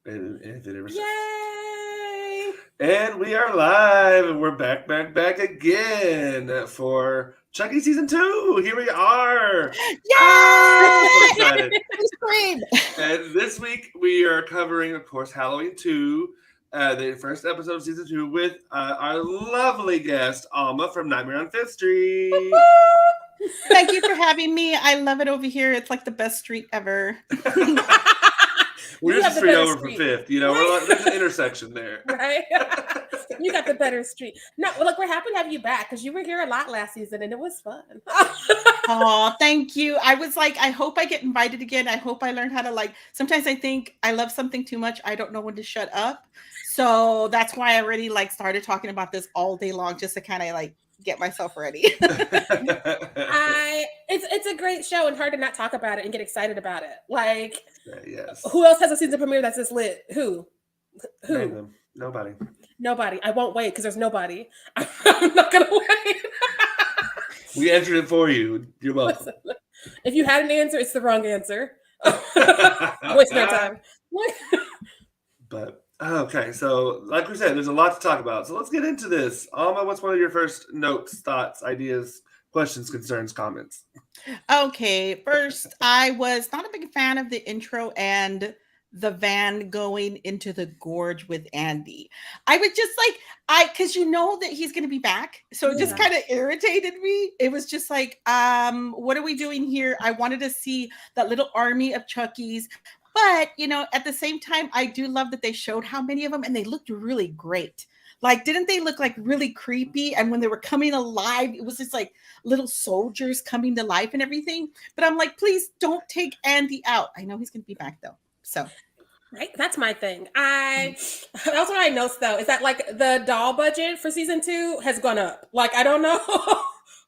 if it ever says. Yay! And we are live, and we're back again for Chucky Season 2. Here we are. Yay! So excited. Scream. And this week we are covering, of course, Halloween 2, the first episode of Season 2 with our lovely guest, Alma from Nightmare on Fifth Street. Thank you for having me. I love it over here. It's like the best street ever. We're just straight over from Fifth. You know, we're like, there's an intersection there. Right? You got the better street. No, well, look, we're happy to have you back because you were here a lot last season and it was fun. Oh, thank you. I was like, I hope I get invited again. I hope I learn how to sometimes I think I love something too much. I don't know when to shut up. So that's why I already started talking about this all day long just to kind of get myself ready. It's a great show and hard to not talk about it and get excited about it. Yes. Who else has a season premiere that's this lit? Who? Nobody. I won't wait because there's nobody. I'm not gonna wait. We answered it for you. You're welcome. Listen, if you had an answer, it's the wrong answer. Waste my time. But okay, so like we said, there's a lot to talk about. So let's get into this. Alma, what's one of your first notes, thoughts, ideas, questions, concerns, comments? Okay, first, I was not a big fan of the intro and the van going into the gorge with Andy. I was just because you know that he's going to be back. So it just kind of irritated me. It was just what are we doing here? I wanted to see that little army of Chuckies. But, at the same time, I do love that they showed how many of them, and they looked really great. Didn't they look really creepy? And when they were coming alive, it was just little soldiers coming to life and everything. But I'm please don't take Andy out. I know he's going to be back though. So. Right. That's my thing. That's what I noticed though, is that the doll budget for season 2 has gone up. I don't know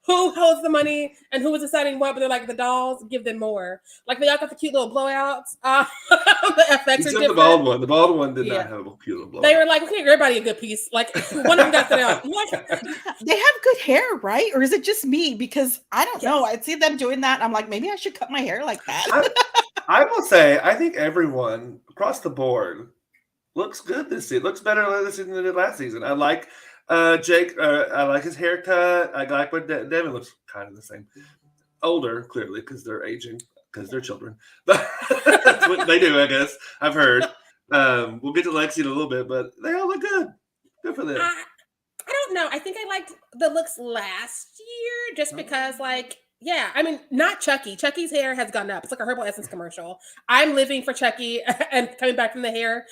who holds the money and who was deciding what, but they're the dolls, give them more. They all got the cute little blowouts. The effects Except are different. The bald one. The bald one did not have a cute little blowout. They were we can give everybody a good piece. One of them got it out. They have good hair, right? Or is it just me? Because I don't know. I'd see them doing that. And I'm maybe I should cut my hair like that. I will say, I think everyone across the board looks good this season. Looks better this season than it did last season. I like Jake. I like his haircut. I like what Devin looks kind of the same. Older, clearly, because they're aging, because they're children. But that's what they do, I guess. I've heard. We'll get to Lexi in a little bit, but they all look good. Good for them. I don't know. I think I liked the looks last year just because, yeah, I mean, not Chucky. Chucky's hair has gone up. It's like a Herbal Essence commercial. I'm living for Chucky and coming back from the hair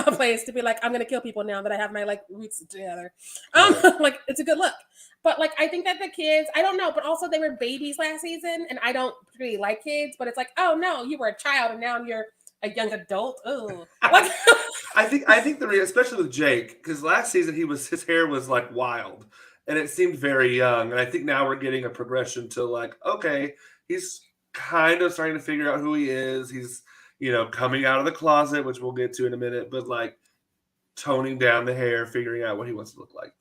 place to be I'm going to kill people now that I have my roots together. It's a good look. But I think that the kids, I don't know, but also they were babies last season and I don't really like kids, but it's oh no, you were a child and now you're a young adult. Oh, I think especially with Jake, because last season his hair was wild. And it seemed very young. And I think now we're getting a progression to okay, he's kind of starting to figure out who he is. He's, coming out of the closet, which we'll get to in a minute, but toning down the hair, figuring out what he wants to look like.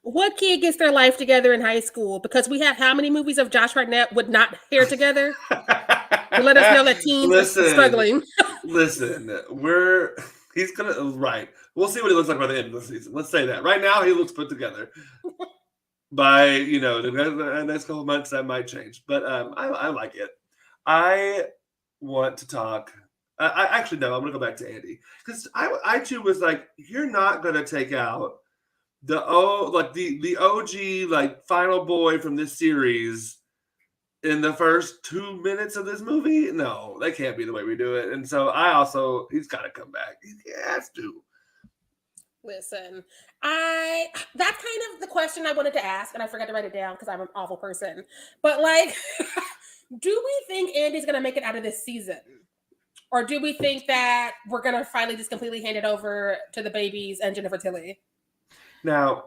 What kid gets their life together in high school? Because we have how many movies of Josh Hartnett with not hair together? To let us know that teens are struggling. Listen, he's going to, right. We'll see what he looks like by the end of the season. Let's say that. Right now, he looks put together. By the next couple of months that might change, but I like it. I want to talk. I actually no. I'm gonna go back to Andy because I too was you're not gonna take out the OG final boy from this series in the first 2 minutes of this movie. No, that can't be the way we do it. And so he's got to come back. He has to. Listen, that's kind of the question I wanted to ask, and I forgot to write it down because I'm an awful person. But do we think Andy's gonna make it out of this season? Or do we think that we're gonna finally just completely hand it over to the babies and Jennifer Tilly? Now,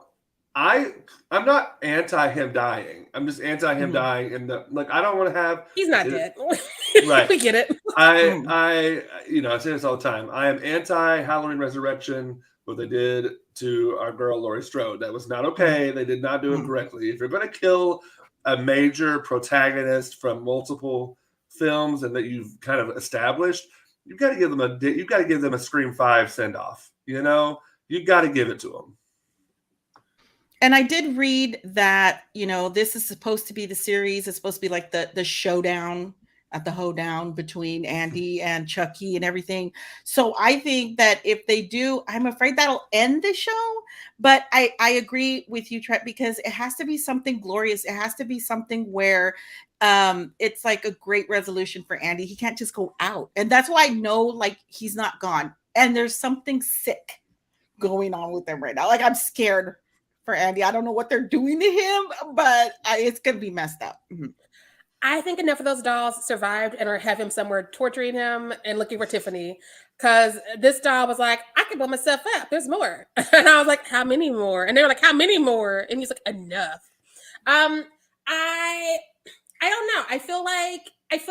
I'm not anti him dying. I'm just anti him dying in the I don't want to have he's not dead. Right. We get it. I say this all the time. I am anti Halloween Resurrection. What they did to our girl Laurie Strode. That was not okay. They did not do it correctly. If you're going to kill a major protagonist from multiple films and that you've kind of established, you've got to give them a Scream 5 send off. You know, you've got to give it to them. And I did read that, this is supposed to be the series. It's supposed to be like the showdown at the hoedown between Andy and Chucky and everything. So I think that if they do, I'm afraid that'll end the show. But I agree with you, Trent, because it has to be something glorious. It has to be something where it's like a great resolution for Andy. He can't just go out. And that's why I know like he's not gone. And there's something sick going on with him right now. Like I'm scared for Andy. I don't know what they're doing to him, but it's going to be messed up. Mm-hmm. I think enough of those dolls survived and have him somewhere torturing him and looking for Tiffany. Because this doll was like, I can blow myself up. There's more. And I was like, how many more? And they were like, how many more? And he's like, enough. I don't know. I feel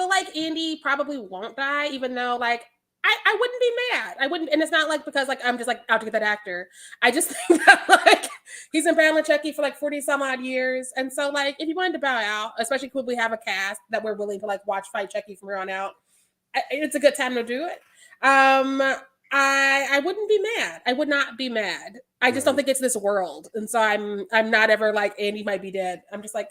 like Andy probably won't die, even though like I wouldn't be mad. I wouldn't, and it's not like because like I'm just like out to get that actor. I just think that like he's been battling Chucky for like 40 some odd years. And so like if you wanted to bow out, especially could we have a cast that we're willing to like watch fight Chucky from here on out, it's a good time to do it. I wouldn't be mad. I would not be mad. I just don't think it's this world. And so I'm not ever like Andy might be dead. I'm just like,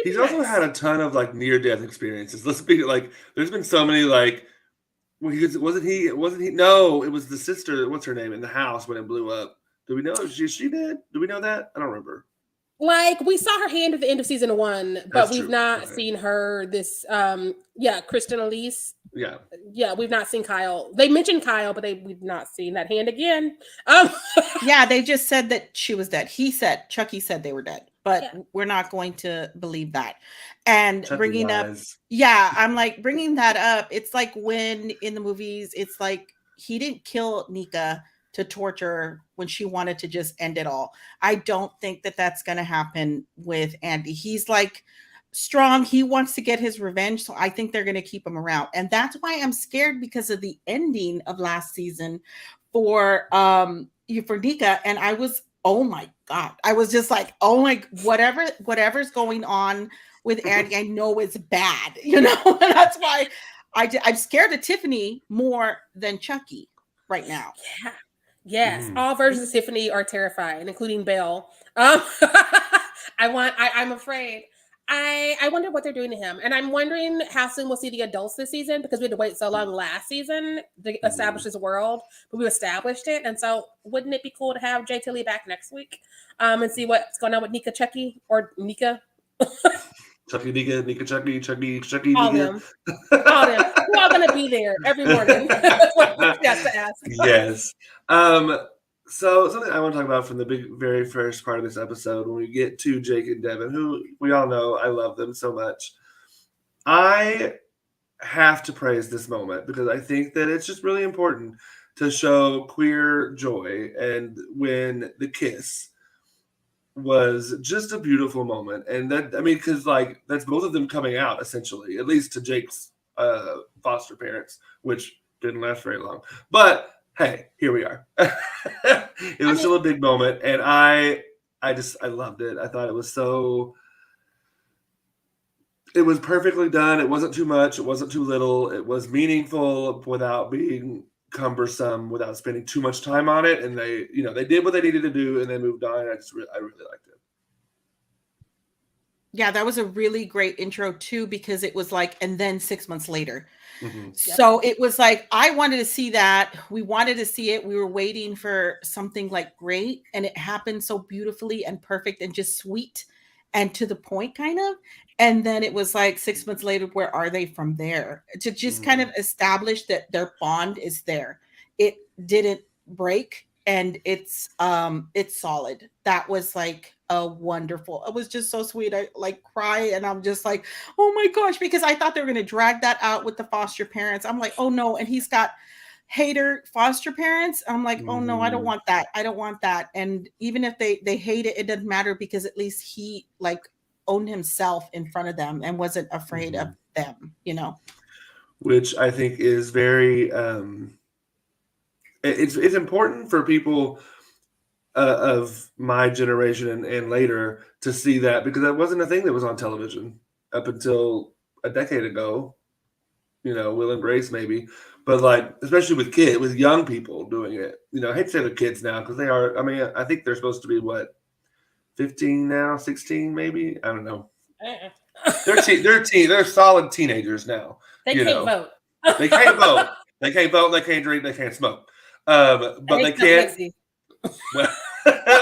he's also had a ton of like near death experiences. Let's be like, there's been so many like, wasn't he? No, it was the sister. What's her name in the house when it blew up? Do we know she did? Do we know that? I don't remember. Like we saw her hand at the end of season 1, but that's we've true. Not okay. Seen her this. Kristen Elise. Yeah, we've not seen Kyle. They mentioned Kyle, but we've not seen that hand again. Yeah, they just said that she was dead. Chucky said they were dead, but we're not going to believe that. And Chucky bringing lies. I'm like bringing that up. It's like when in the movies, it's like he didn't kill Nika to torture when she wanted to just end it all. I don't think that that's going to happen with Andy. He's like strong. He wants to get his revenge. So I think they're going to keep him around. And that's why I'm scared because of the ending of last season for Nika. And I was, oh my God. I was just like, oh my, whatever's going on with Andy, I know it's bad, and that's why I'm scared of Tiffany more than Chucky right now. Yeah. Yes, all versions of Tiffany are terrifying, including Belle. I'm afraid. I wonder what they're doing to him, and I'm wondering how soon we'll see the adults this season because we had to wait so long last season to establish this world, but we established it, and so wouldn't it be cool to have Jay Tilly back next week and see what's going on with Nika Chucky or Nika? Chucky, Nika, Chucky, all Nika. Them. All them. We're all going to be there every morning. That's what he has to ask. Yes. So something I want to talk about from the very first part of this episode when we get to Jake and Devin, who we all know I love them so much. I have to praise this moment because I think that it's just really important to show queer joy. And when the kiss was just a beautiful moment. And that, I mean, because like that's both of them coming out essentially, at least to Jake's foster parents, which didn't last very long. But hey, here we are. It was still a big moment, and I loved it. I thought it was it was perfectly done. It wasn't too much. It wasn't too little. It was meaningful without being cumbersome, without spending too much time on it. And they did what they needed to do, and they moved on. I really liked it. Yeah, that was a really great intro too, because it was like, and then 6 months later. Mm-hmm. So it was like, I wanted to see that. We wanted to see it. We were waiting for something like great, and it happened so beautifully and perfect and just sweet and to the point kind of. And then it was like 6 months later, where are they from there? To just kind of establish that their bond is there. It didn't break, and it's solid. That was like wonderful. It was just so sweet. I like cry, and I'm just like, oh my gosh, because I thought they were going to drag that out with the foster parents. I'm like, oh no. And he's got hater foster parents. I'm like, oh no, I don't want that. I don't want that. And even if they hate it, it doesn't matter, because at least he like owned himself in front of them and wasn't afraid of them, which I think is very it's important for people of my generation and later to see that, because that wasn't a thing that was on television up until a decade ago. Will and Grace maybe, But like, especially with young people doing it, I hate to say they're kids now because they are. I mean, I think they're supposed to be what, 15 now, 16 maybe. I don't know. They're solid teenagers now. They can't vote. They can't vote. They can't vote. They can't drink. They can't smoke. But they can't. Well,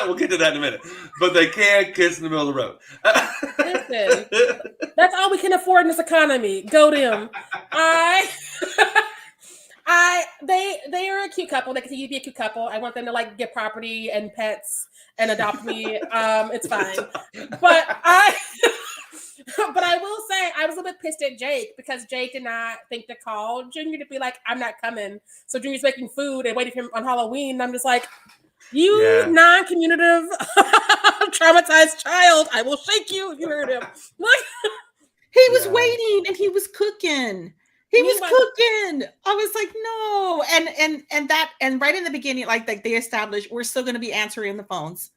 we'll get to that in a minute. But they can kiss in the middle of the road. Listen, that's all we can afford in this economy. Go them. They are a cute couple. They continue to be a cute couple. I want them to like get property and pets and adopt me. It's fine. But I will say I was a little bit pissed at Jake because Jake did not think to call Junior to be like, I'm not coming. So Junior's making food and waiting for him on Halloween. And I'm just like, you non-communicative traumatized child, I will shake you if you hurt him. He was waiting and he was cooking. He was cooking. I was like, no. And right in the beginning, like they established, we're still going to be answering the phones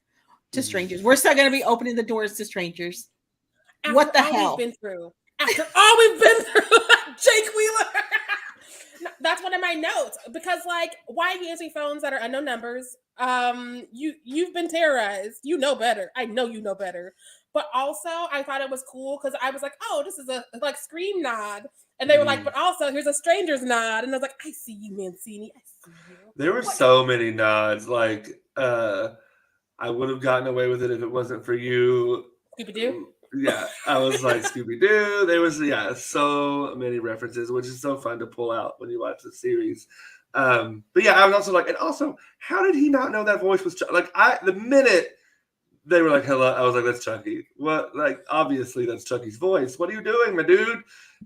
to strangers. We're still going to be opening the doors to strangers. After what the hell? After all we've been through, Jake Wheeler. That's one of my notes because, like, why are you answering phones that are unknown numbers? You've been terrorized. You know better. I know you know better. But also, I thought it was cool because I was like, oh, this is a like scream nod. And they were like, but also here's a stranger's nod. And I was like, I see you, Mancini. I see you. There were so many nods. Like, I would have gotten away with it if it wasn't for you. Scooby-Doo? Yeah, I was like, Scooby-Doo. There was, so many references, which is so fun to pull out when you watch the series. But yeah, I was also like, and also, how did he not know that voice was Chucky? Like, the minute they were like, hello, I was like, that's Chucky. What? Like, obviously, that's Chucky's voice. What are you doing, my dude?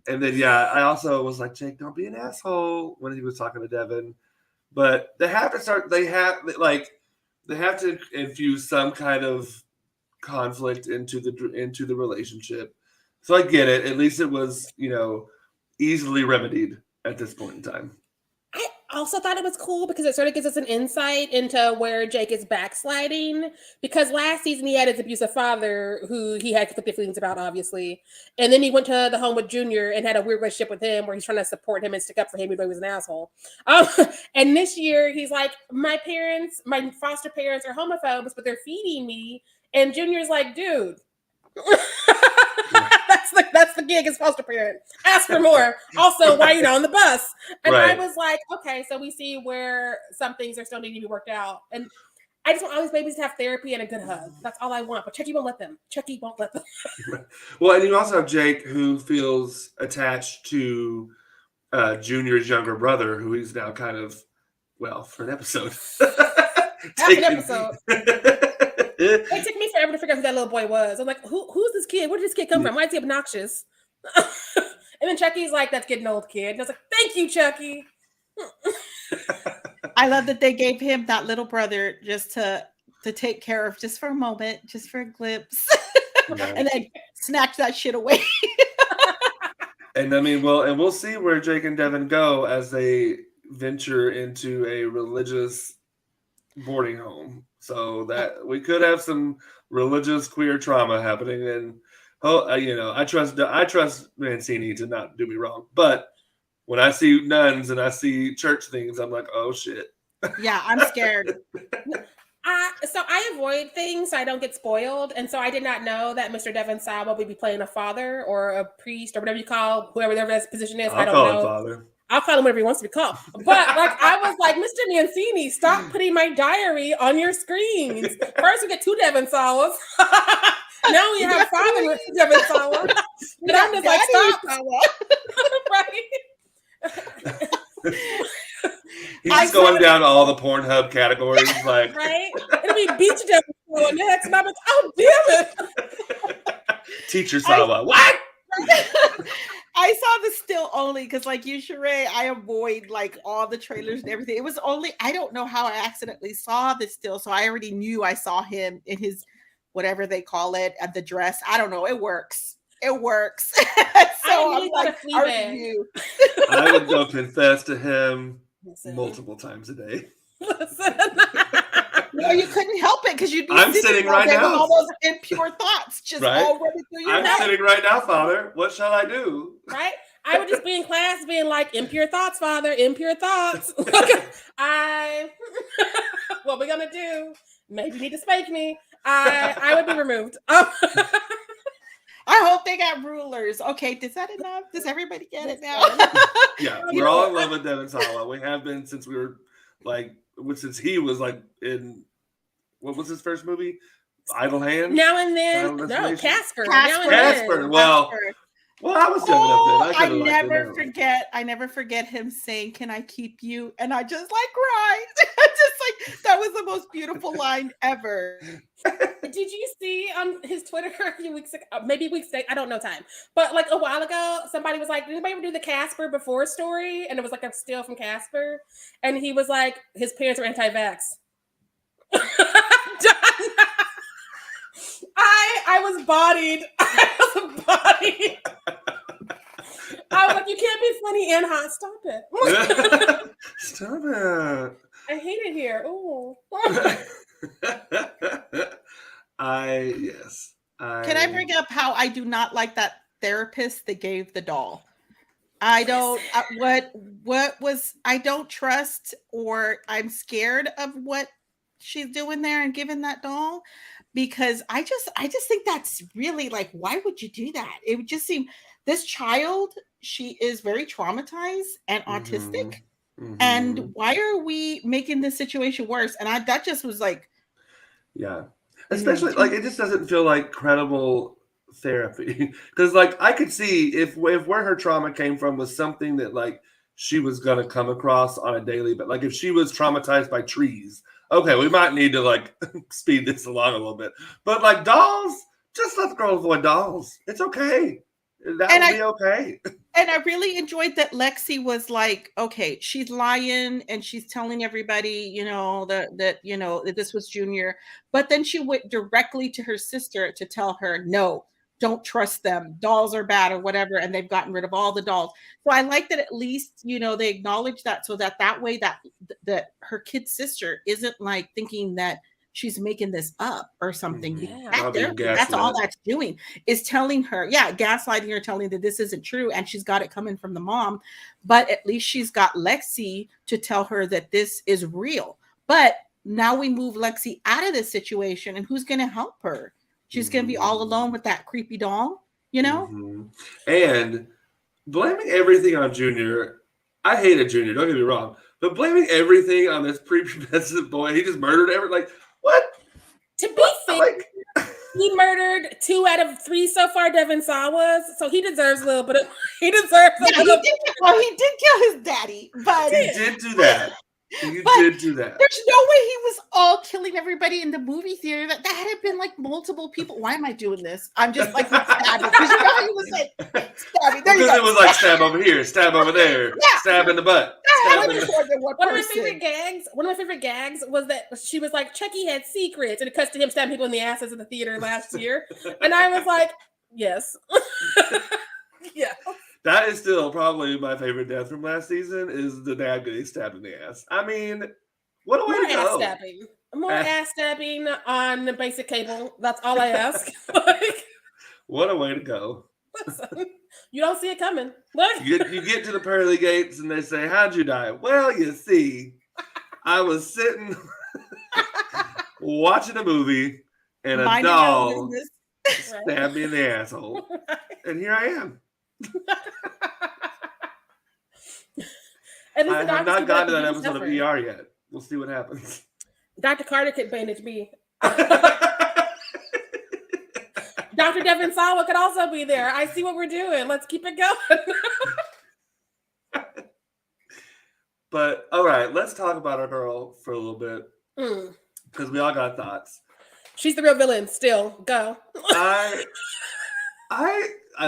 And then, I also was like, Jake, don't be an asshole when he was talking to Devin. But they have to infuse some kind of conflict into the relationship. So I get it. At least it was, easily remedied at this point in time. I also thought it was cool because it sort of gives us an insight into where Jake is backsliding. Because last season he had his abusive father who he had conflicted feelings about, obviously. And then he went to the home with Junior and had a weird relationship with him where he's trying to support him and stick up for him even though he was an asshole. And this year he's like, my foster parents are homophobes, but they're feeding me. And Junior's like, dude, that's the gig as foster parent. Ask for more. Also, why are you not on the bus? And I was like, okay, so we see where some things are still needing to be worked out. And I just want all these babies to have therapy and a good hug. That's all I want. But Chucky won't let them. Well, and you also have Jake who feels attached to Junior's younger brother, who he's now kind of, for an episode. Half an episode. It took me forever to figure out who that little boy was. I'm like, who's this kid? Where did this kid come from? Why is he obnoxious? And then Chucky's like, that's getting old, kid. And I was like, thank you, Chucky. I love that they gave him that little brother just to take care of just for a moment, just for a glimpse. And then snatch that shit away. And I mean, we'll see where Jake and Devin go as they venture into a religious boarding home. So that we could have some religious queer trauma happening, and I trust Mancini to not do me wrong. But when I see nuns and I see church things, I'm like, oh shit. Yeah, I'm scared. So I avoid things so I don't get spoiled, and so I did not know that Mr. Devin Sawa would be playing a father or a priest or whatever you call whoever that position is. I don't know. Father. I'll call him whatever he wants to be called. But I was like, Mr. Mancini, stop putting my diary on your screens. First we get 2 Devin Sawas. Now we have father Devin Sawa. And I'm just like, stop. Right? He's just going down all the Pornhub categories, like right. It'll be beach Devin Sawa next, and I'm like, oh damn it. Teacher Sawa. What? I saw the still only because, like you, Sharai, I avoid like all the trailers and everything. It was only, I don't know how I accidentally saw the still, so I already knew I saw him in his whatever they call it at the dress. I don't know. It works. So I'm like, I already knew. I would go confess to him multiple times a day. No, you couldn't help it because you'd be sitting right now with all those impure thoughts just all running through your head. I'm sitting right now, Father. What shall I do? Right? I would just be in class being like, impure thoughts, father, impure thoughts. What we gonna do? Maybe you need to spank me. I would be removed. I hope they got rulers. Okay, is that enough? Does everybody get it now? Yeah, You we're know all what? in love with Devin Sawa. We have been since we were since he was like in what was his first movie? Idle Hands? Now and then, Final no, Destination? Casper. Now and Casper. then. Well, Casper. I was young enough then. I I could have liked never it. forget. I never forget him saying, "Can I keep you?" And I just like cried. Just like that was the most beautiful line ever. Did you see on his Twitter a few weeks ago, maybe weeks, I don't know time, but like a while ago, somebody was like, did anybody ever do the Casper before story? And it was like a still from Casper. And he was like, his parents were anti-vax. I was bodied. I was like, you can't be funny and hot. Stop it. Stop it. I hate it here. Ooh. Yes. Can I bring up how I do not like that therapist that gave the doll? I don't what was I don't trust, or I'm scared of what she's doing there and giving that doll, because I just think that's really like, why would you do that? It would just seem, this child, she is very traumatized and autistic. Mm-hmm. And why are we making this situation worse? And that just was like, yeah, especially like it just doesn't feel like credible therapy, because like I could see if where her trauma came from was something that like she was gonna come across on a daily, but like if she was traumatized by trees, okay, we might need to like speed this along a little bit. But like dolls, just let the girl avoid dolls. It's okay. That would be okay. And I really enjoyed that Lexi was like, okay, she's lying and she's telling everybody, that this was Junior. But then she went directly to her sister to tell her, no, don't trust them. Dolls are bad or whatever. And they've gotten rid of all the dolls. So I like that at least, they acknowledge that, so that way that her kid sister isn't like thinking that she's making this up or something. Mm-hmm. That's all that's doing, is telling her, gaslighting her, telling her that this isn't true, and she's got it coming from the mom. But at least she's got Lexi to tell her that this is real. But now we move Lexi out of this situation, and who's going to help her? She's going to be all alone with that creepy doll, Mm-hmm. And blaming everything on Junior. I hated Junior, don't get me wrong, but blaming everything on this prepubescent boy, he just murdered everything. Like, what? To be fair, he murdered 2 out of 3 so far, Devin Sawas, so he deserves a little bit of. He deserves a little. He did kill his daddy, but he did do that. Did do that. There's no way he was all killing everybody in the movie theater. That had been like multiple people. Why am I doing this? I'm just like stabbing, because you know how he was like stabbing. Because it was like stab over here, stab over there, stab in the butt. One of my favorite gags was that she was like, Chucky had secrets, and it cuts to him stabbing people in the asses in the theater last year, and I was like, yes, yeah. That is still probably my favorite death from last season, is the dad getting stabbed in the ass. I mean, what a way to go. More ass stabbing on basic cable. That's all I ask. What a way to go. Listen, you don't see it coming. Look. You get to the pearly gates and they say, how'd you die? Well, you see, I was sitting watching a movie and a doll stabbed me in the asshole. And here I am. I have not gotten to that episode of ER yet. We'll see what happens. Dr. Carter could bandage me. Dr. Devin Sawa could also be there. I see what we're doing. Let's keep it going. But all right, let's talk about our girl for a little bit, because we all got thoughts. She's the real villain. Still, go. I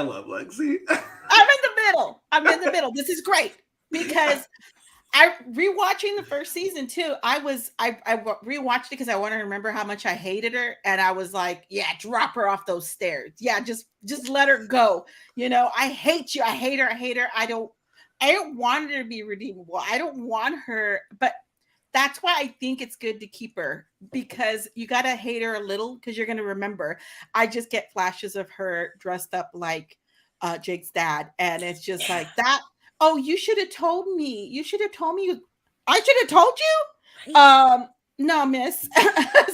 love Lexi. I'm in the middle. This is great, because I rewatching the first season too. I rewatched it because I want to remember how much I hated her, and I was like, yeah, drop her off those stairs. Yeah, just let her go. I hate you. I hate her. I don't want her to be redeemable. I don't want her, but that's why I think it's good to keep her, because you got to hate her a little, because you're going to remember. I just get flashes of her dressed up like Jake's dad, and it's just like that. Oh, you should have told me. You should have told me. I should have told you. No, miss.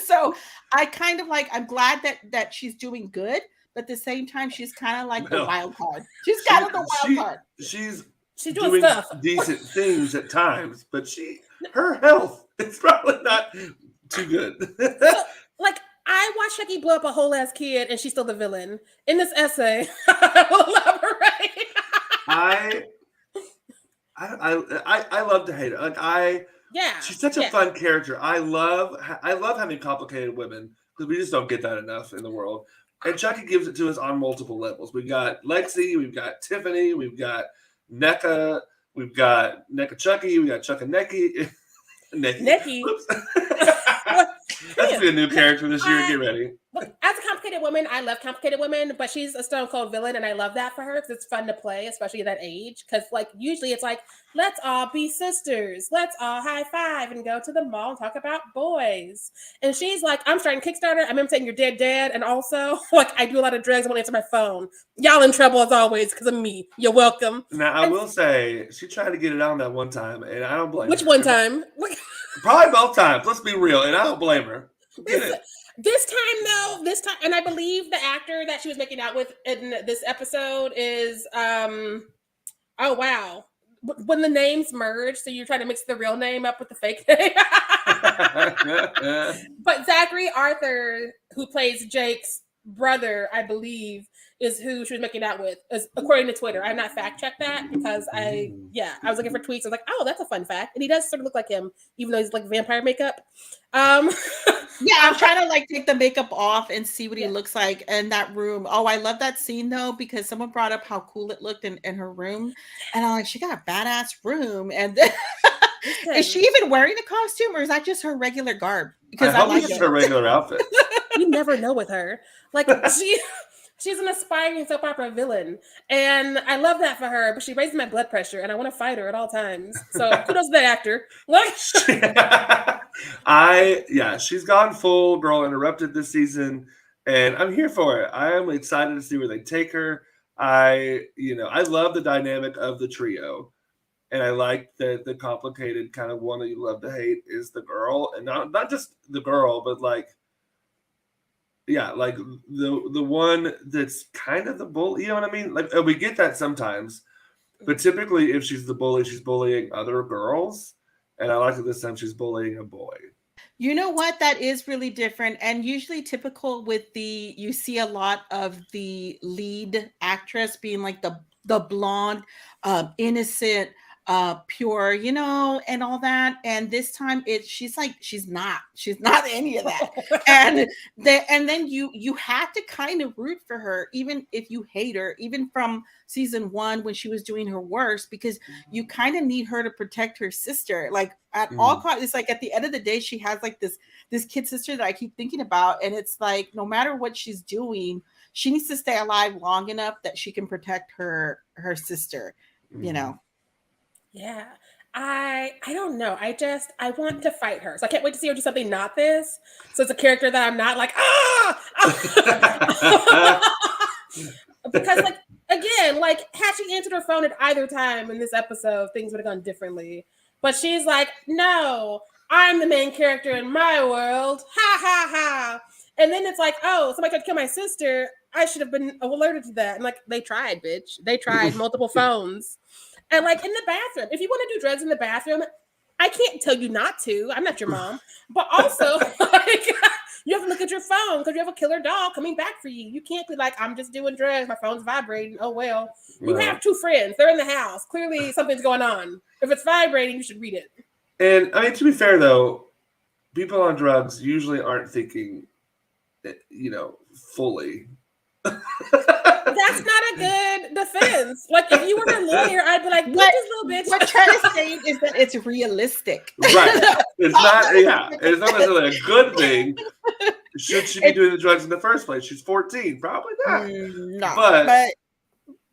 So I kind of like. I'm glad that she's doing good, but at the same time, she's kind of like the wild card. She's kind of the wild card. She's doing stuff. decent things at times, but her health is probably not too good. So, like, I watched Chucky blow up a whole ass kid, and she's still the villain. In this essay, I will elaborate. I love to hate it. Like she's such a fun character. I love having complicated women because we just don't get that enough in the world. And Chucky gives it to us on multiple levels. We've got Lexi, we've got Tiffany, we've got NECA, we've got NECA Chucky, we got Chuck and Necky. Necky. That's be a new character this year. Get ready. As a complicated woman, I love complicated women, but she's a stone cold villain, and I love that for her because it's fun to play, especially at that age. Because like usually it's like, let's all be sisters, let's all high five and go to the mall and talk about boys. And she's like, I'm starting Kickstarter. I'm imitating your dead dad, and also like I do a lot of drugs. I won't answer my phone. Y'all in trouble as always because of me. You're welcome. Now I will say she tried to get it on that one time, and I don't blame her. Which one time? Probably both times. Let's be real, and I don't blame her. This time, and I believe the actor that she was making out with in this episode is, oh wow, when the names merge, so you're trying to mix the real name up with the fake name. But Zachary Arthur, who plays Jake's brother, I believe, is who she was making out with, according to Twitter. I have not fact checked that because I was looking for tweets. I was like, oh, that's a fun fact. And he does sort of look like him, even though he's like vampire makeup. Yeah, I'm trying to like take the makeup off and see what he looks like in that room. Oh, I love that scene though, because someone brought up how cool it looked in her room. And I'm like, she got a badass room. And is she even wearing a costume or is that just her regular garb? Because I like it's her regular outfit. You never know with her. Like she's an aspiring soap opera villain. And I love that for her, but she raises my blood pressure and I want to fight her at all times. So kudos to that actor. She's gone full Girl Interrupted this season, and I'm here for it. I am excited to see where they take her. I love the dynamic of the trio, and I like that the complicated kind of one that you love to hate is the girl, and not just the girl, but like the one that's kind of the bully. You know what I mean? Like we get that sometimes, but typically if she's the bully, she's bullying other girls. And I like that this time she's bullying a boy. You know what? That is really different. And usually typical with you see a lot of the lead actress being like the blonde, innocent, pure, and all that. And this time she's not any of that. and then you had to kind of root for her, even if you hate her, even from season 1 when she was doing her worst, because you kind of need her to protect her sister. Like at all costs, it's like at the end of the day, she has like this kid sister that I keep thinking about. And it's like, no matter what she's doing, she needs to stay alive long enough that she can protect her sister, Yeah, I don't know. I want to fight her. So I can't wait to see her do something not this. So it's a character that I'm not like, because like, again, like had she answered her phone at either time in this episode, things would have gone differently. But she's like, no, I'm the main character in my world. Ha ha ha. And then it's like, oh, somebody tried to kill my sister. I should have been alerted to that. And like, they tried, bitch. They tried multiple phones. And like in the bathroom, if you want to do drugs in the bathroom, I can't tell you not to. I'm not your mom. But also, like, you have to look at your phone because you have a killer dog coming back for you. You can't be like, I'm just doing drugs. My phone's vibrating. Oh, well. You have 2 friends. They're in the house. Clearly, something's going on. If it's vibrating, you should read it. And I mean, to be fair, though, people on drugs usually aren't thinking, fully. That's not a good defense. Like if you were a lawyer, I'd be like, "What this little bitch?" What you're trying to say is that it's realistic, right? It's not. Yeah, it's not necessarily a good thing. Should she be doing the drugs in the first place? She's 14, probably not. No,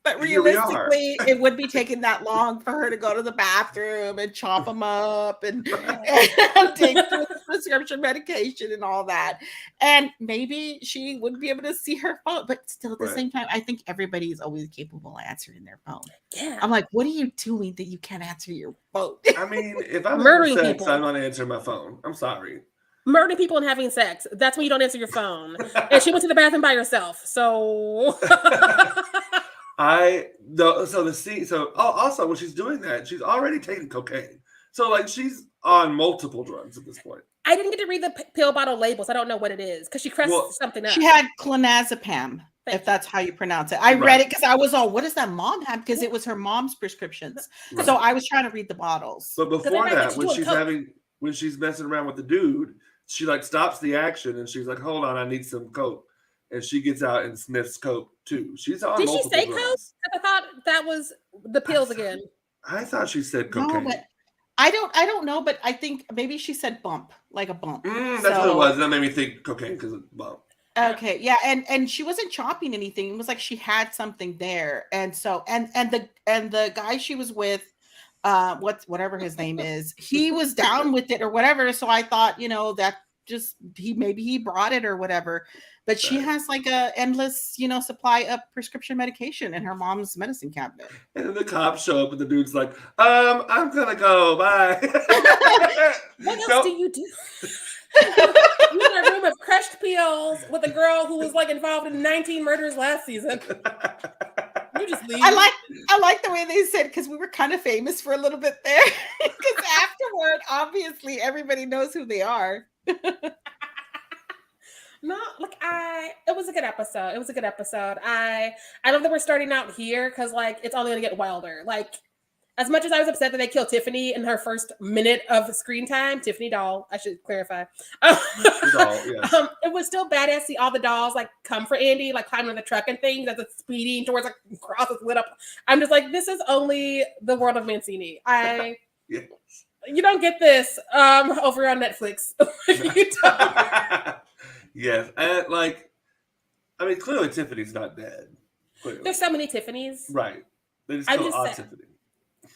but realistically, it would be taking that long for her to go to the bathroom and chop them up and dig through the prescription medication and all that. And maybe she wouldn't be able to see her phone, but still at the same time, I think everybody is always capable of answering their phone. Yeah. I'm like, what are you doing that you can't answer your phone? I mean, if I'm Murdering having sex, people. I'm not answering my phone. I'm sorry. Murdering people and having sex. That's when you don't answer your phone. And she went to the bathroom by herself. So also when she's doing that, she's already taking cocaine. So like she's on multiple drugs at this point. I didn't get to read the pill bottle labels. I don't know what it is because she pressed something up. She had clonazepam, if that's how you pronounce it. I read it because I was all, what does that mom have? Because it was her mom's prescriptions. Right. So I was trying to read the bottles. But before that, when she's messing around with the dude, she like stops the action and she's like, hold on, I need some coke. And she gets out and sniffs coke too. She's on multiple drugs. Did she say coke? I thought that was the pills again. I thought she said cocaine. No, but I don't know, but I think maybe she said bump, like a bump. That's what it was. That made me think cocaine because of bump. Okay, yeah, and she wasn't chopping anything. It was like she had something there, and so and the guy she was with, whatever his name is, he was down with it or whatever. So I thought, that just he brought it or whatever. But she has like a endless, supply of prescription medication in her mom's medicine cabinet. And then the cops show up and the dude's like, I'm gonna go, bye. What else do you do? You're in a room of crushed pills with a girl who was like involved in 19 murders last season. You just leave. I like the way they said, because we were kind of famous for a little bit there. Because afterward, obviously, everybody knows who they are. No, look, it was a good episode. It was a good episode. I love that we're starting out here because like it's only gonna get wilder. Like, as much as I was upset that they killed Tiffany in her first minute of screen time, Tiffany doll, I should clarify. It was still badass to see all the dolls like come for Andy, like climbing on the truck and things as it's speeding towards like cross is lit up. I'm just like, this is only the world of Mancini. You don't get this over on Netflix. You don't. Yes, and clearly Tiffany's not dead. Clearly. There's so many Tiffany's. Right. They just kill Tiffany.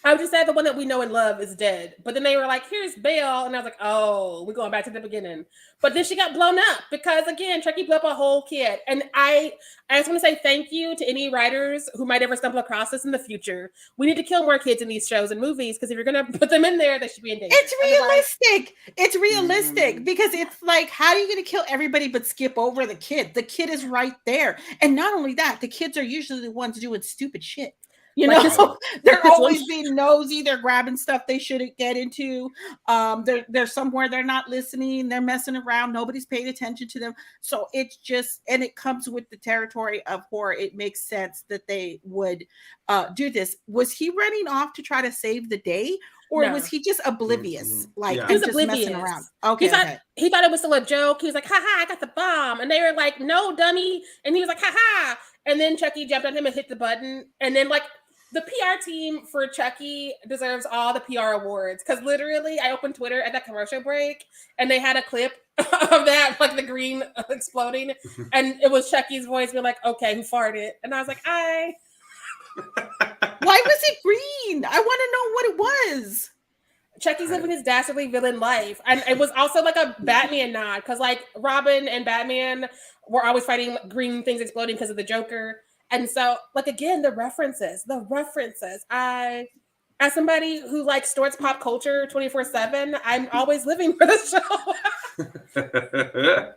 I was just sad the one that we know and love is dead. But then they were like, here's Belle. And I was like, oh, we're going back to the beginning. But then she got blown up because, again, Chucky blew up a whole kid. And I just want to say thank you to any writers who might ever stumble across this in the future. We need to kill more kids in these shows and movies because if you're going to put them in there, they should be in danger. It's realistic. It's realistic because it's like, how are you going to kill everybody but skip over the kid? The kid is right there. And not only that, the kids are usually the ones doing stupid shit. They're always being nosy. They're grabbing stuff they shouldn't get into. They're somewhere they're not listening. They're messing around. Nobody's paying attention to them. So it's just, and it comes with the territory of horror. It makes sense that they would do this. Was he running off to try to save the day? Or was he just oblivious? Like, he was just oblivious. Messing around. Okay. He thought it was still a joke. He was like, haha, I got the bomb. And they were like, no, dummy. And he was like, haha. And then Chucky jumped on him and hit the button. And then the PR team for Chucky deserves all the PR awards because literally I opened Twitter at that commercial break and they had a clip of that, like the green exploding. And it was Chucky's voice being like, okay, who farted? And I was like, Why was it green? I want to know what it was. Chucky's living his dastardly villain life. And it was also like a Batman nod because like Robin and Batman were always fighting green things exploding because of the Joker. And so, again, the references. As somebody who stores pop culture 24/7, I'm always living for this show.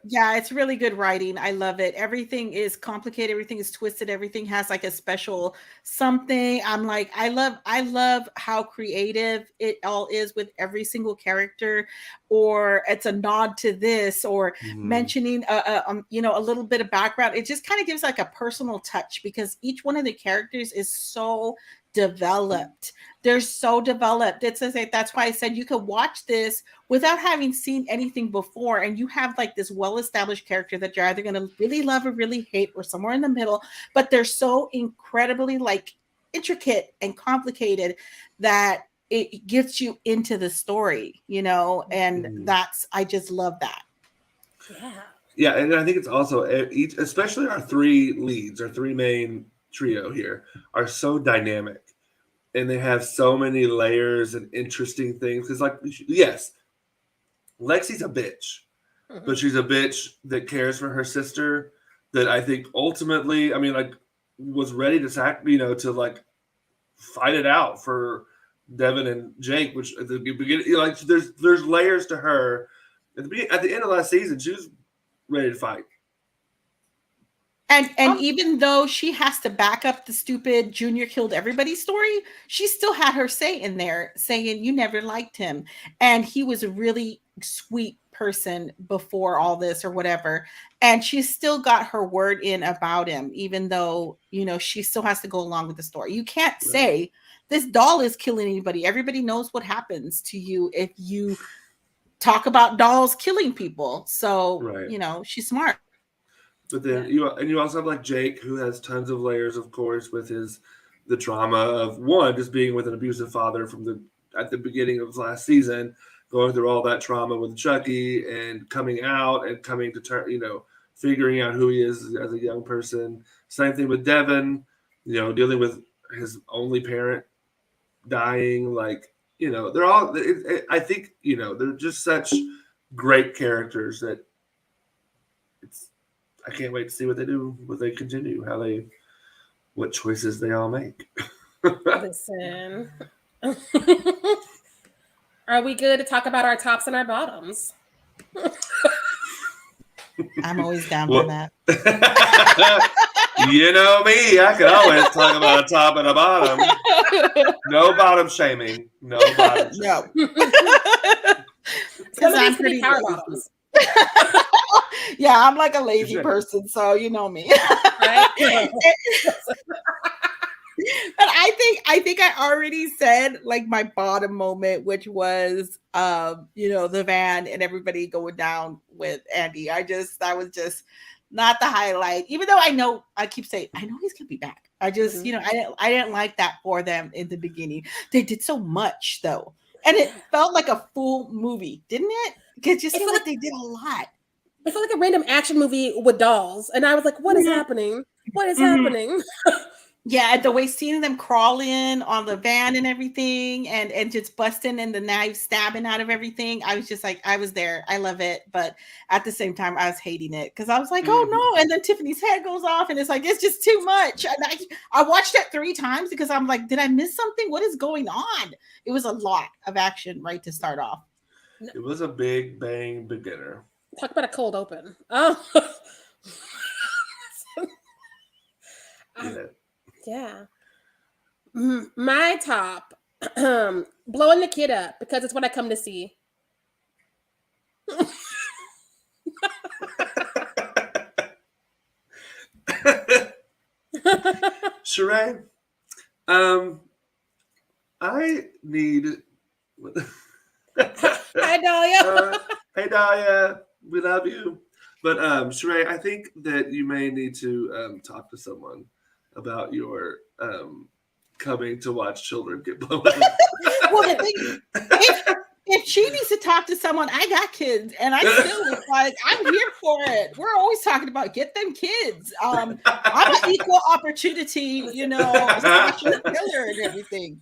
Yeah, it's really good writing. I love it. Everything is complicated. Everything is twisted. Everything has a special something. I'm like, I love how creative it all is with every single character, or it's a nod to this, or mentioning a little bit of background. It just kind of gives a personal touch because each one of the characters is so developed. They're so developed. That's why I said you could watch this without having seen anything before, and you have this well-established character that you're either going to really love or really hate, or somewhere in the middle. But they're so incredibly intricate and complicated that it gets you into the story, and I just love that. Yeah, and I think it's also especially our three leads, our three main trio here are so dynamic and they have so many layers and interesting things because yes, Lexi's a bitch, Mhm. but she's a bitch that cares for her sister. That I think ultimately, I mean, like, was ready to to like fight it out for Devin and Jake. Which at the beginning, like, there's layers to her. At the end of last season, she was ready to fight. And even though she has to back up the stupid Junior killed everybody story, she still had her say in there saying you never liked him. And he was a really sweet person before all this or whatever. And she still got her word in about him, even though, she still has to go along with the story. You can't say this doll is killing anybody. Everybody knows what happens to you if you talk about dolls killing people. So, she's smart. But then you also have like Jake, who has tons of layers, of course, with the trauma of one just being with an abusive father at the beginning of last season, going through all that trauma with Chucky and coming out and coming to turn, figuring out who he is as a young person. Same thing with Devin, dealing with his only parent dying. Like, they're all. I think they're just such great characters that I can't wait to see what they do, what they continue, what choices they all make. Listen. Are we good to talk about our tops and our bottoms? I'm always down for that. You know me, I can always talk about a top and a bottom. No bottom shaming. No bottom shaming. Because I'm pretty power bottoms. Yeah, I'm like a lazy person, so you know me. Right? But I think I already said like my bottom moment, which was the van and everybody going down with Andy. That was just not the highlight, even though I keep saying I know he's gonna be back. I just I didn't like that for them in the beginning. They did so much though, and it felt like a full movie, didn't it? It just felt like they did a lot. It felt like a random action movie with dolls, and I was like, "What is happening? What is happening?" Yeah, the way seeing them crawl in on the van and everything and just busting and the knives stabbing out of everything. I was just like, I was there. I love it. But at the same time, I was hating it because I was like, oh no. And then Tiffany's head goes off and it's like, it's just too much. And I watched that 3 times because I'm like, did I miss something? What is going on? It was a lot of action right to start off. It was a big bang beginner. Talk about a cold open. Oh. Yeah. My top, blowing the kid up because it's what I come to see. Sharai, I need. Hi, Dahlia. Hey, Dahlia. We love you. But Sharai, I think that you may need to talk to someone about your coming to watch children get blown up. Well, the thing, if she needs to talk to someone, I got kids, and I still was like, I'm here for it. We're always talking about get them kids. I'm an equal opportunity, slasher killer and everything.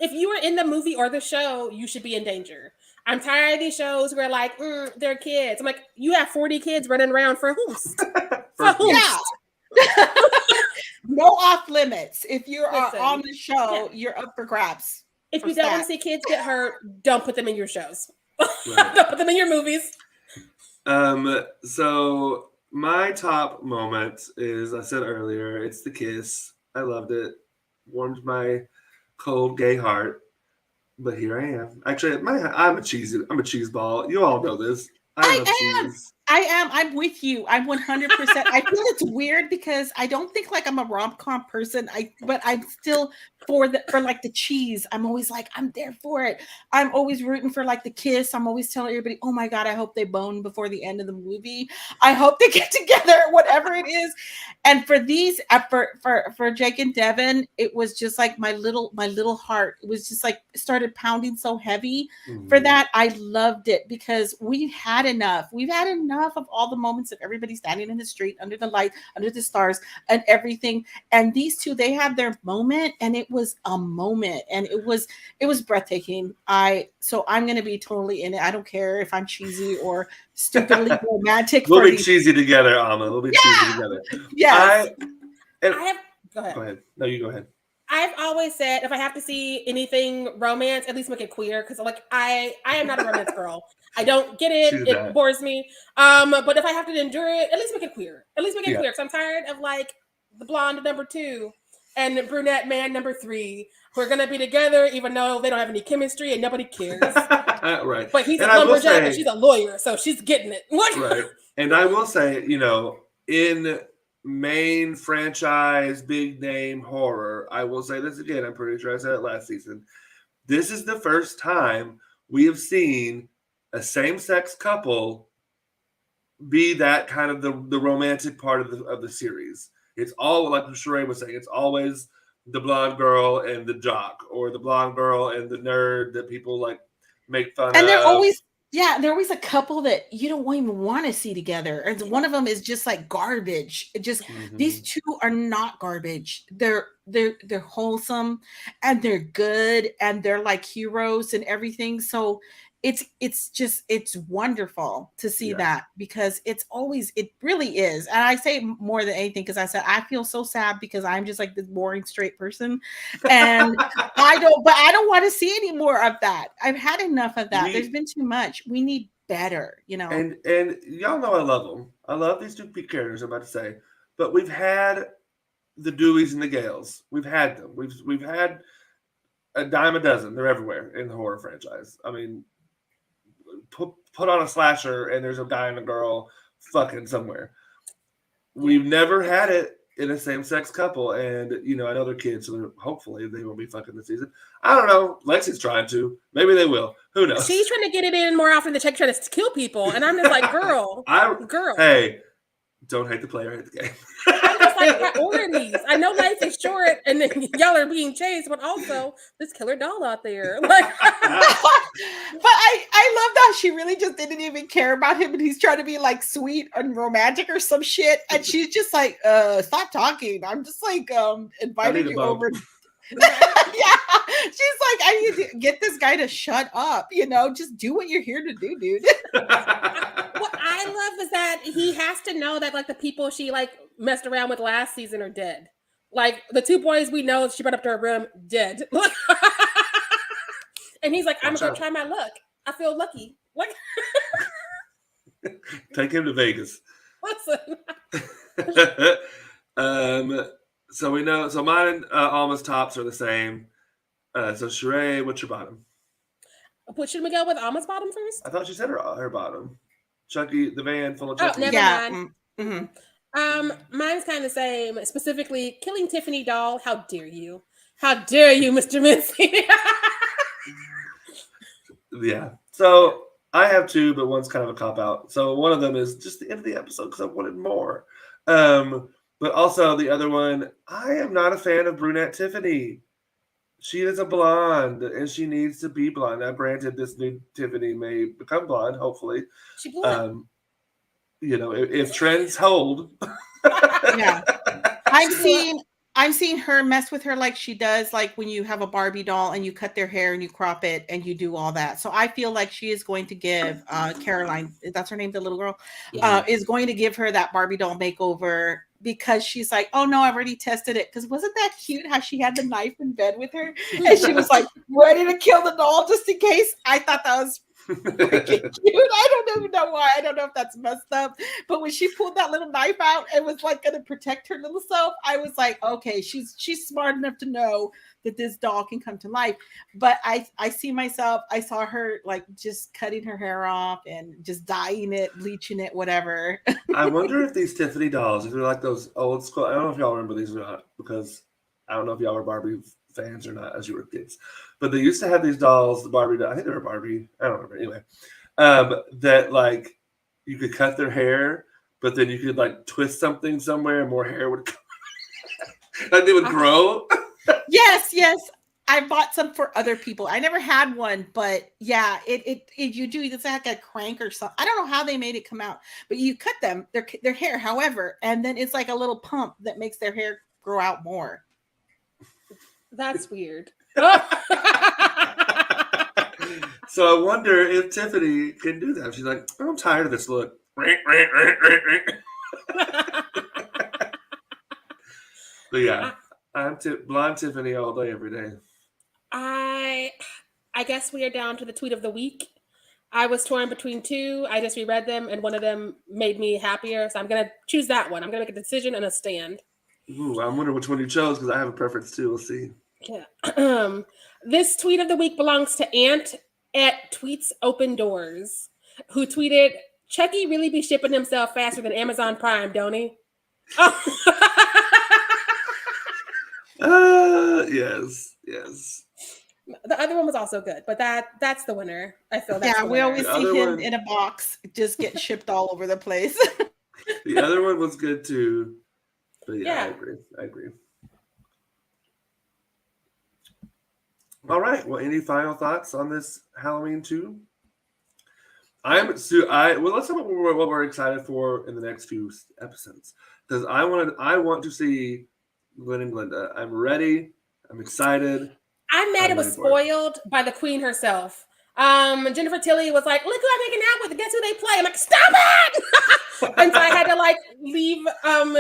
If you were in the movie or the show, you should be in danger. I'm tired of these shows where like they're kids. I'm like, you have 40 kids running around for who's? For who's? Yeah. No off limits. If you're on the show, you're up for grabs. If you don't want to see kids get hurt, don't put them in your shows. Right. Don't put them in your movies. So my top moment is, I said earlier, it's the kiss. I loved it. Warmed my cold gay heart. But here I am. Actually, I'm a cheese ball. You all know this. I am. I'm with you. I'm 100%. I feel it's weird because I don't think like I'm a rom-com person. But I'm still for like the cheese. I'm always like, I'm there for it. I'm always rooting for like the kiss. I'm always telling everybody, oh my God, I hope they bone before the end of the movie. I hope they get together, whatever it is. And for these, for Jake and Devin, it was just like my little heart. It was just like started pounding so heavy. For that, I loved it because we've had enough enough of all the moments of everybody standing in the street under the light, under the stars, and everything. And these two, they had their moment, and it was a moment, and it was breathtaking. So I'm gonna be totally in it. I don't care if I'm cheesy or stupidly romantic. We'll be cheesy together, Alma. We'll be cheesy together. Yes. Go ahead. Go ahead. No, you go ahead. I've always said if I have to see anything romance, at least make it queer, because like I am not a romance girl. I don't get it. It bores me. But if I have to endure it, at least make it queer. At least make it queer. Because I'm tired of like the blonde number 2 and the brunette man number 3 who are gonna be together, even though they don't have any chemistry and nobody cares. Right. But he's a lumberjack and she's a lawyer, so she's getting it. Right. And I will say, in main franchise, big name horror, I will say this again. I'm pretty sure I said it last season. This is the first time we have seen a same-sex couple be that kind of the romantic part of the series. It's all, like Sharai was saying, it's always the blonde girl and the jock, or the blonde girl and the nerd that people like make fun of. And they're always a couple that you don't even want to see together. And one of them is just like garbage. These two are not garbage. They're wholesome and they're good and they're like heroes and everything. So it's wonderful to see that, because it really is. And I say more than anything because I said I feel so sad because I'm just like this boring straight person, and I don't want to see any more of that. I've had enough of that. There's been too much. We need better, And y'all know I love them. I love these two characters I'm about to say, but we've had the Deweys and the Gales. We've had them. We've had a dime a dozen. They're everywhere in the horror franchise. I mean, put on a slasher and there's a guy and a girl fucking somewhere. We've never had it in a same-sex couple, and I know they're kids, so hopefully they won't be fucking this season. I don't know. Lexi's trying to. Maybe they will. Who knows? She's trying to get it in more often than Chucky trying to kill people, and I'm just like, girl. Hey, don't hate the player, hate the game. I'm just like, priorities. I know life is short, and then y'all are being chased, but also this killer doll out there. Like, but I love that she really just didn't even care about him, and he's trying to be like sweet and romantic or some shit, and she's just like, stop talking. I'm just like, inviting you over. Yeah, she's like, I need to get this guy to shut up. Just do what you're here to do, dude. What I love is that he has to know that like the people she like messed around with last season are dead. Like the 2 boys we know she brought up to her room, dead. And he's like, I'm gonna try my luck. I feel lucky. Like, take him to Vegas. Listen. So we know. So mine and Alma's tops are the same. So Sharai, what's your bottom? But should we go with Alma's bottom first? I thought she said her bottom. Chucky, the van full of Chucky. Oh, never mind. Mm-hmm. Mine's kind of the same. Specifically, killing Tiffany doll. How dare you? How dare you, Mr. Mincy? Yeah. So I have 2, but one's kind of a cop out. So one of them is just the end of the episode because I wanted more. But also the other one, I am not a fan of brunette Tiffany. She is a blonde, and she needs to be blonde. Now, granted, this new Tiffany may become blonde, hopefully. She blonde. If trends hold. Yeah. I'm seeing her mess with her like she does, like when you have a Barbie doll and you cut their hair and you crop it and you do all that. So I feel like she is going to give Caroline, that's her name, the little girl, is going to give her that Barbie doll makeover, because she's like, oh no, I've already tested it. Because wasn't that cute how she had the knife in bed with her and she was like ready to kill the doll just in case? I thought that was freaking cute. I don't even know why. I don't know if that's messed up. But when she pulled that little knife out and was like gonna protect her little self, I was like, okay, she's smart enough to know that this doll can come to life. But I saw her like just cutting her hair off and just dyeing it, bleaching it, whatever. I wonder if these Tiffany dolls, if they're like those old school, I don't know if y'all remember these or not, because I don't know if y'all were Barbie fans or not as you were kids, but they used to have these dolls, the Barbie, I think they were Barbie, I don't remember, anyway, that like you could cut their hair, but then you could like twist something somewhere and more hair would come. Like they would grow. Yes. I bought some for other people. I never had one, but yeah, it you do. It's like a crank or something. I don't know how they made it come out, but you cut them their hair, however, and then it's like a little pump that makes their hair grow out more. That's weird. So I wonder if Tiffany can do that. She's like, I'm tired of this look. But yeah, I'm blonde Tiffany all day, every day. I guess we are down to the tweet of the week. I was torn between two. I just reread them, and one of them made me happier. So I'm going to choose that one. I'm going to make a decision and a stand. Ooh, I'm wondering which one you chose because I have a preference too. We'll see. Yeah. This tweet of the week belongs to Ant at Tweets Open Doors, who tweeted, Chucky really be shipping himself faster than Amazon Prime, don't he? Yes. The other one was also good, but that's the winner. I feel that's we always The see other him one- in a box, just getting shipped all over the place. The other one was good too. But yeah. I agree. All right. Well, any final thoughts on this Halloween 2? Let's talk about what we're excited for in the next few episodes. Because I want to see Glenn and Glenda. I'm ready. I'm excited. I'm mad it was spoiled by the queen herself. Jennifer Tilly was like, look who I'm hanging out with. Guess who they play? I'm like, stop it! And so I had to like leave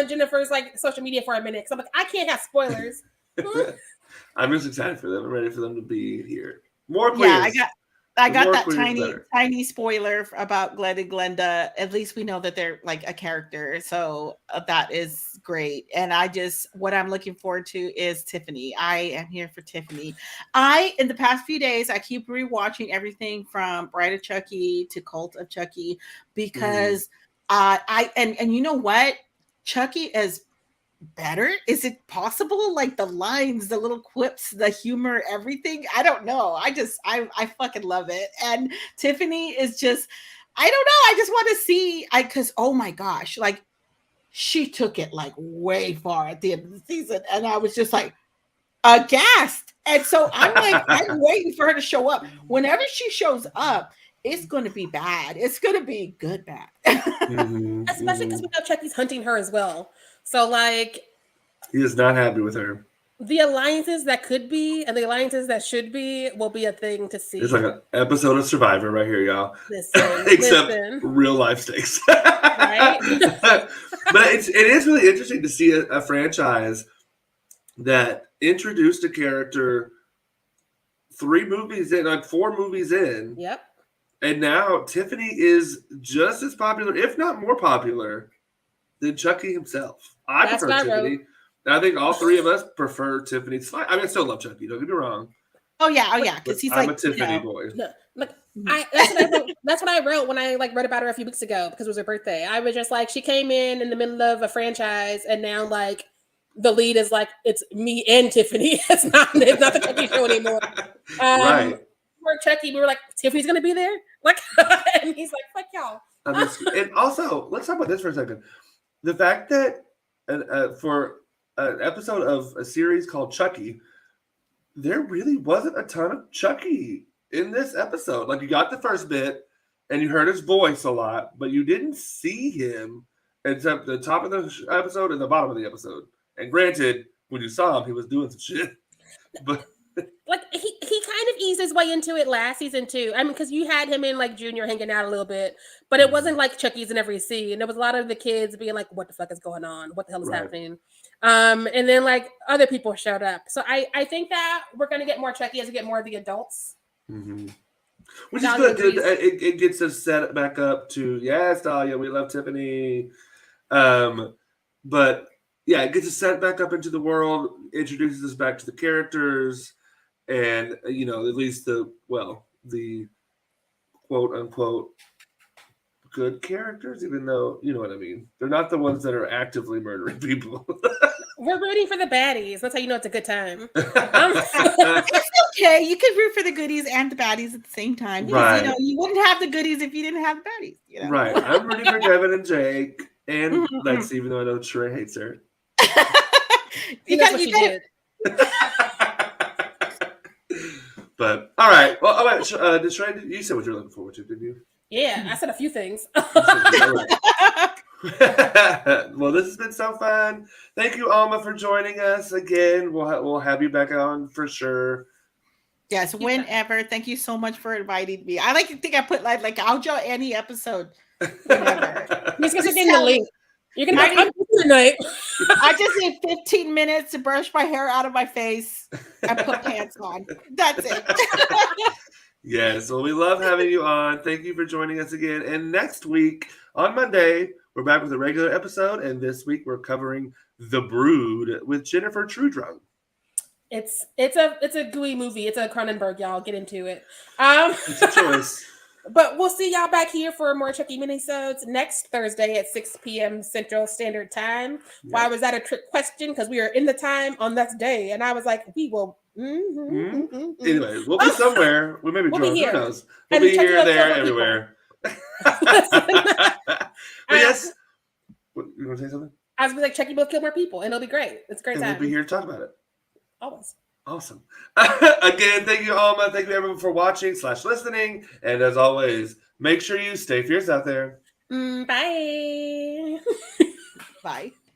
Jennifer's like social media for a minute. Because I'm like, I can't have spoilers. I'm just excited for them. I'm ready for them to be here. More queers. Yeah, I got that queers, tiny spoiler about Glenn and Glenda. At least we know that they're like a character, so that is great. And what I'm looking forward to is Tiffany. I am here for Tiffany. In the past few days, I keep rewatching everything from Bride of Chucky to Cult of Chucky because and you know what, Chucky is better. Is it possible? Like the lines, the little quips, the humor, everything. I don't know. I fucking love it. And Tiffany is just, I don't know. I just want to see, because oh my gosh, like she took it like way far at the end of the season, and I was just like aghast. And so I'm like, I'm waiting for her to show up. Whenever she shows up, it's going to be bad. It's going to be good bad. Especially because we know Chucky's hunting her as well. So, like, he is not happy with her. The alliances that could be and the alliances that should be will be a thing to see. It's like an episode of Survivor right here, y'all. Except real life stakes. Right? But it is really interesting to see a franchise that introduced a character 4 movies in. Yep. And now Tiffany is just as popular, if not more popular, than Chucky himself. I prefer Tiffany. I think all 3 of us prefer Tiffany. It's fine. I mean, I still love Chucky. Don't get me wrong. Oh yeah, because he's I'm like a Tiffany boy. No, like that's what I wrote when I like read about her a few weeks ago because it was her birthday. I was just like, she came in the middle of a franchise, and now like the lead is like it's me and Tiffany. It's not the Chucky show anymore. Right. For Chucky, we were like, Tiffany's gonna be there, like, and he's like, fuck y'all. And also, let's talk about this for a second. The fact that for an episode of a series called Chucky, there really wasn't a ton of Chucky in this episode. Like, you got the first bit and you heard his voice a lot, but you didn't see him except the top of the episode and the bottom of the episode. And granted, when you saw him, he was doing some shit. But like he kind of eased his way into it last season too. I mean, because you had him in like Junior hanging out a little bit, but it wasn't like Chucky's in every scene. There was a lot of the kids being like, "What the fuck is going on? What the hell is happening?" And then like other people showed up. So I think that we're gonna get more Chucky as we get more of the adults. Mm-hmm. Which is good. It gets us set back up to Dahlia, we love Tiffany. But yeah, it gets us set back up into the world, introduces us back to the characters. And, at least the quote unquote good characters, even though, you know what I mean. They're not the ones that are actively murdering people. We're rooting for the baddies. That's how you know it's a good time. It's okay. You could root for the goodies and the baddies at the same time. Because, right. You wouldn't have the goodies if you didn't have the baddies. Right. I'm rooting for Devin and Jake and Lexi, even though I know Sharai hates her. That's what she did. But all right. Well, all right. Did Sharai, you said what you're looking forward to, didn't you? Yeah, I said a few things. All right. Well, this has been so fun. Thank you, Alma, for joining us again. We'll have you back on for sure. Yes, whenever. Thank you so much for inviting me. I like to think I put like I'll join any episode. Whenever. He's gonna send the link. You're gonna be tonight. I just need 15 minutes to brush my hair out of my face and put pants on. That's it. Yes, well, we love having you on. Thank you for joining us again. And next week on Monday, we're back with a regular episode. And this week we're covering The Brood with Jennifer Trudrung. It's a gooey movie. It's a Cronenberg, y'all. Get into it. It's a choice. But we'll see y'all back here for more Chucky minisodes next Thursday at 6 p.m. Central Standard Time. Yep. Why was that a trick question? Because we are in the time on that day. And I was like, we will. Anyway, we'll be somewhere. We may be drunk. Who knows? We'll be here, there, everywhere. But yes. You want to say something? I was going to say, Chucky will kill more people, and it'll be great. It's a great time. We'll be here to talk about it. Always. Awesome. Again, thank you, Alma. Thank you, everyone, for watching / listening. And as always, make sure you stay fierce out there. Bye. Bye.